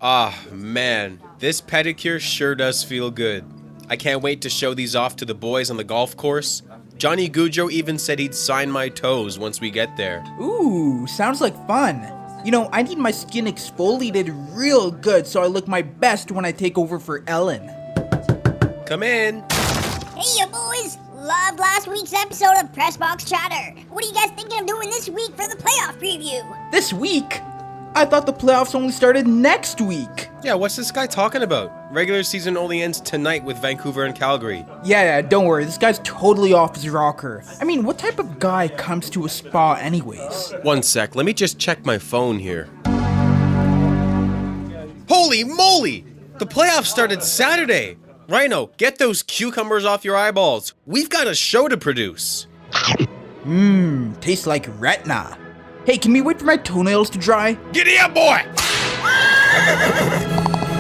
Ah, man, this pedicure sure does feel good. I can't wait to show these off to the boys on the golf course. Johnny Goudreau even said he'd sign my toes once we get there. Ooh, sounds like fun. You know, I need my skin exfoliated real good so I look my best when I take over for Ellen. Come in. Hey, you boys! Loved last week's episode of Press Box Chatter. What are you guys thinking of doing this week for the playoff preview? This week? I thought the playoffs only started next week. Yeah, what's this guy talking about? Regular season only ends tonight with Vancouver and Calgary. Yeah, don't worry. This guy's totally off his rocker. I mean, what type of guy comes to a spa anyways? One sec, let me just check my phone here. Holy moly! The playoffs started Saturday! Rhyno, get those cucumbers off your eyeballs. We've got a show to produce. Tastes like retina. Hey, can we wait for my toenails to dry? Giddy up, boy!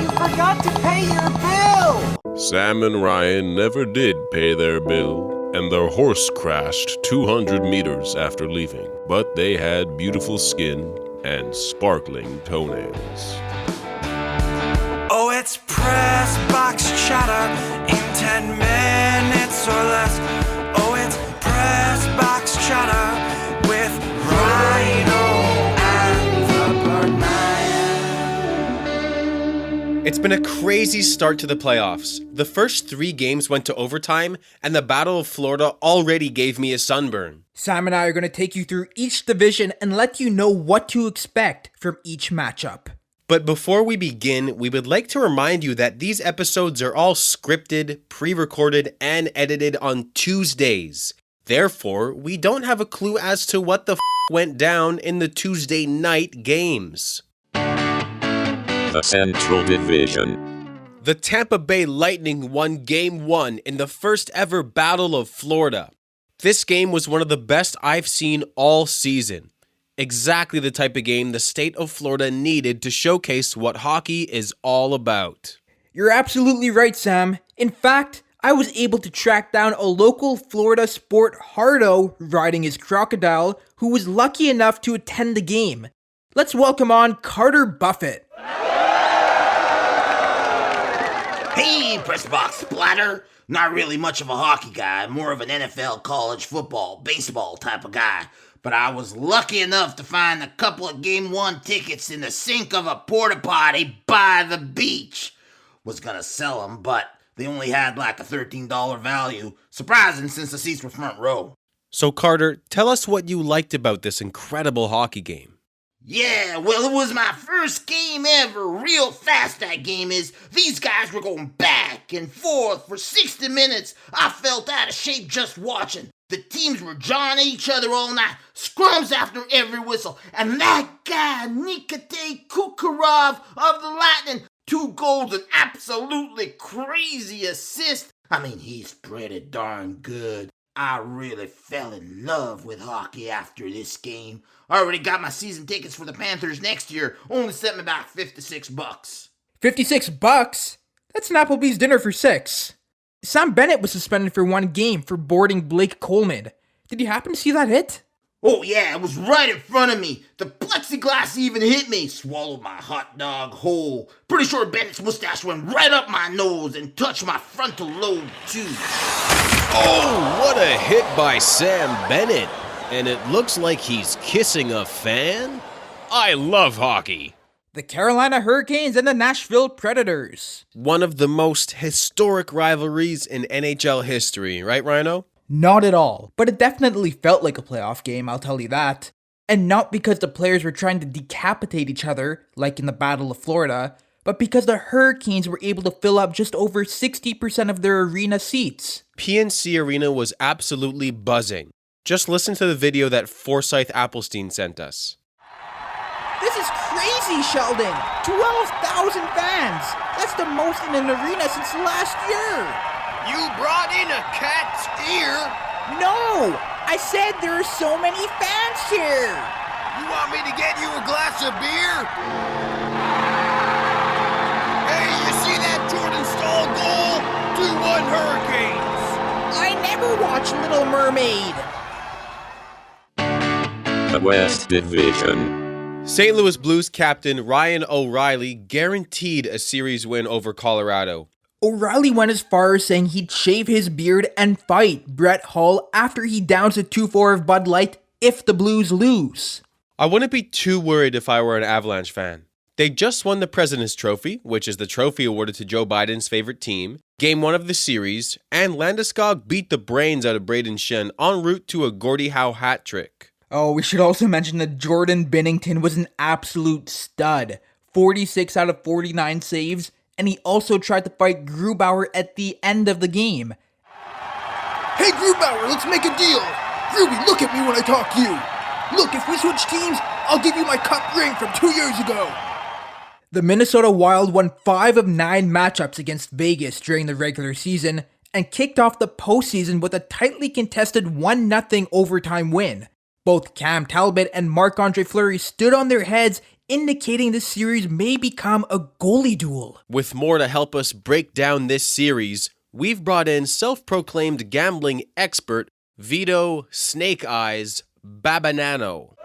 You forgot to pay your bill! Sam and Ryan never did pay their bill, and their horse crashed 200 meters after leaving, but they had beautiful skin and sparkling toenails. Oh, it's Press Box Chatter in 10 minutes or less. Oh, it's Press Box Chatter with Rhyno and the Birdman. It's been a crazy start to the playoffs. The first 3 games went to overtime, and the Battle of Florida already gave me a sunburn. Sam and I are going to take you through each division and let you know what to expect from each matchup. But before we begin, we would like to remind you that these episodes are all scripted, pre-recorded, and edited on Tuesdays. Therefore, we don't have a clue as to what the went down in the Tuesday night games. The Central Division. The Tampa Bay Lightning won Game 1 in the first ever Battle of Florida. This game was one of the best I've seen all season. Exactly the type of game the state of Florida needed to showcase what hockey is all about. You're absolutely right, Sam. In fact, I was able to track down a local Florida sport hardo riding his crocodile who was lucky enough to attend the game. Let's welcome on Carter Buffett. Hey, Press Box Splatter. Not really much of a hockey guy, more of an NFL, college football, baseball type of guy. But I was lucky enough to find a couple of Game 1 tickets in the sink of a porta potty by the beach. Was gonna sell them, but they only had like a $13 value. Surprising since the seats were front row. So Carter, tell us what you liked about this incredible hockey game. Yeah, well, it was my first game ever. Real fast that game is. These guys were going back and forth for 60 minutes. I felt out of shape just watching. The teams were jawing at each other all night, scrums after every whistle. And that guy, Nikita Kucherov of the Lightning, 2 goals and absolutely crazy assist. I mean, he's pretty darn good. I really fell in love with hockey after this game. I already got my season tickets for the Panthers next year. Only sent me back $56. $56? That's an Applebee's dinner for 6. Sam Bennett was suspended for 1 game for boarding Blake Coleman. Did you happen to see that hit? Oh yeah, it was right in front of me. The plexiglass even hit me. Swallowed my hot dog whole. Pretty sure Bennett's mustache went right up my nose and touched my frontal lobe too. Oh, what a hit by Sam Bennett. And it looks like he's kissing a fan? I love hockey. The Carolina Hurricanes and the Nashville Predators. One of the most historic rivalries in NHL history, right, Rhyno? Not at all, but it definitely felt like a playoff game, I'll tell you that. And not because the players were trying to decapitate each other, like in the Battle of Florida, but because the Hurricanes were able to fill up just over 60% of their arena seats. PNC Arena was absolutely buzzing. Just listen to the video that Forsyth Applestein sent us. This is crazy, Sheldon! 12,000 fans! That's the most in an arena since last year! You brought in a cat's ear? No! I said there are so many fans here! You want me to get you a glass of beer? Hey, you see that Jordan Staal goal? 2-1 Hurricanes! I never watched Little Mermaid! The West Division. St. Louis Blues captain Ryan O'Reilly guaranteed a series win over Colorado. O'Reilly went as far as saying he'd shave his beard and fight Brett Hull after he downs a 2-4 of Bud Light if the Blues lose. I wouldn't be too worried if I were an Avalanche fan. They just won the President's Trophy, which is the trophy awarded to Joe Biden's favorite team, Game 1 of the series, and Landeskog beat the brains out of Braden Shen en route to a Gordie Howe hat trick. Oh, we should also mention that Jordan Binnington was an absolute stud. 46 out of 49 saves, and he also tried to fight Grubauer at the end of the game. Hey Grubauer, let's make a deal. Gruby, look at me when I talk to you. Look, if we switch teams, I'll give you my cup ring from 2 years ago. The Minnesota Wild won 5 of 9 matchups against Vegas during the regular season and kicked off the postseason with a tightly contested 1-0 overtime win. Both Cam Talbot and Marc-Andre Fleury stood on their heads, indicating the series may become a goalie duel. With more to help us break down this series, we've brought in self-proclaimed gambling expert Vito Snake Eyes Babannano.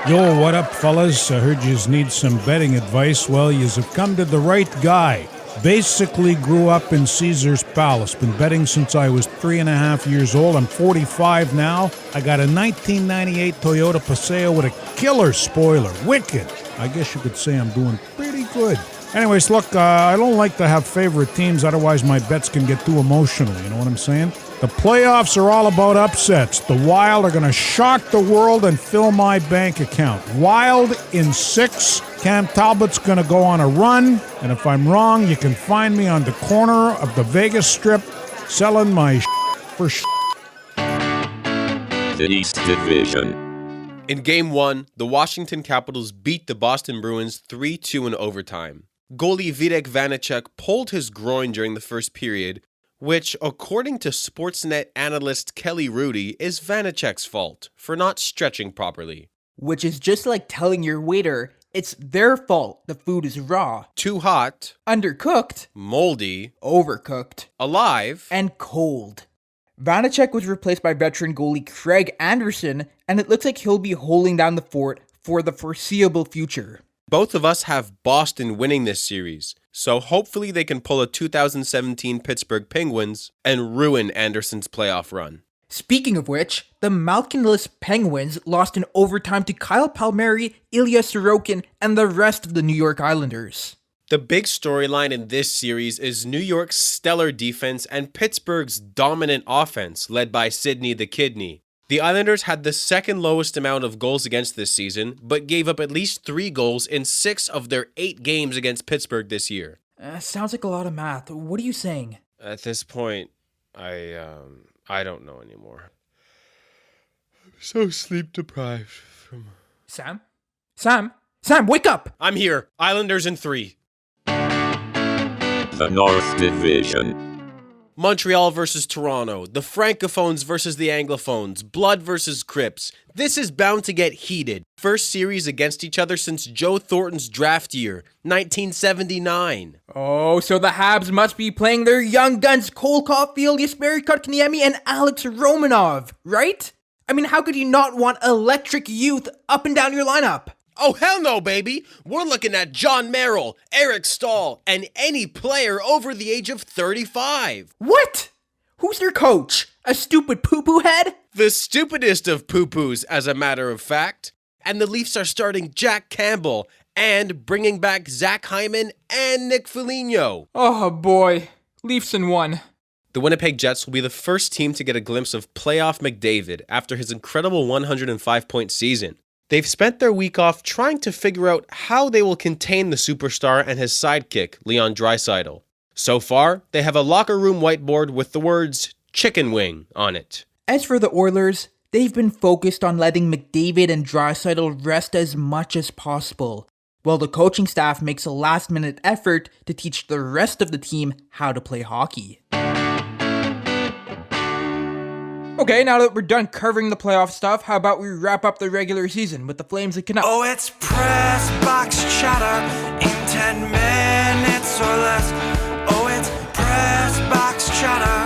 Yo, what up, fellas? I heard yous need some betting advice. Well, yous have come to the right guy. Basically grew up in Caesar's Palace. Been betting since I was 3.5 years old. I'm 45 now. I got a 1998 Toyota Paseo with a killer spoiler. Wicked. I guess you could say I'm doing pretty good. Anyways, look, I don't like to have favorite teams, otherwise my bets can get too emotional, you know what I'm saying? The playoffs are all about upsets. The Wild are going to shock the world and fill my bank account. Wild in 6. Cam Talbot's going to go on a run. And if I'm wrong, you can find me on the corner of the Vegas Strip selling my for The East Division. In Game 1, the Washington Capitals beat the Boston Bruins 3-2 in overtime. Goalie Vitek Vanacek pulled his groin during the first period, which, according to Sportsnet analyst Kelly Rudy, is Vanacek's fault for not stretching properly. Which is just like telling your waiter it's their fault the food is raw, Too hot, undercooked, moldy, overcooked, alive, and cold. Vanacek was replaced by veteran goalie Craig Anderson, and it looks like he'll be holding down the fort for the foreseeable future. Both of us have Boston winning this series, so hopefully they can pull a 2017 Pittsburgh Penguins and ruin Anderson's playoff run. Speaking of which, the Malkinless Penguins lost in overtime to Kyle Palmieri, Ilya Sorokin, and the rest of the New York Islanders. The big storyline in this series is New York's stellar defense and Pittsburgh's dominant offense, led by Sidney the Kidney. The Islanders had the second lowest amount of goals against this season, but gave up at least 3 goals in 6 of their 8 games against Pittsburgh this year. Sounds like a lot of math. What are you saying? At this point, I don't know anymore. I'm so sleep deprived from... Sam, wake up! I'm here. Islanders in 3. The North Division. Montreal versus Toronto, the Francophones versus the Anglophones, Blood versus Crips. This is bound to get heated. First series against each other since Joe Thornton's draft year, 1979. Oh, so the Habs must be playing their young guns Cole Caulfield, Jesperi Kotkaniemi, and Alex Romanov, right? I mean, how could you not want electric youth up and down your lineup? Oh, hell no, baby! We're looking at John Merrill, Eric Stahl, and any player over the age of 35. What? Who's their coach? A stupid poo-poo head? The stupidest of poo-poos, as a matter of fact. And the Leafs are starting Jack Campbell and bringing back Zach Hyman and Nick Foligno. Oh boy, Leafs in 1. The Winnipeg Jets will be the first team to get a glimpse of playoff McDavid after his incredible 105-point season. They've spent their week off trying to figure out how they will contain the superstar and his sidekick, Leon Draisaitl. So far, they have a locker room whiteboard with the words "chicken wing" on it. As for the Oilers, they've been focused on letting McDavid and Draisaitl rest as much as possible, while the coaching staff makes a last-minute effort to teach the rest of the team how to play hockey. Okay, now that we're done covering the playoff stuff, how about we wrap up the regular season with the Flames and Canucks? Oh, it's press box chatter in 10 minutes or less. Oh, it's press box chatter.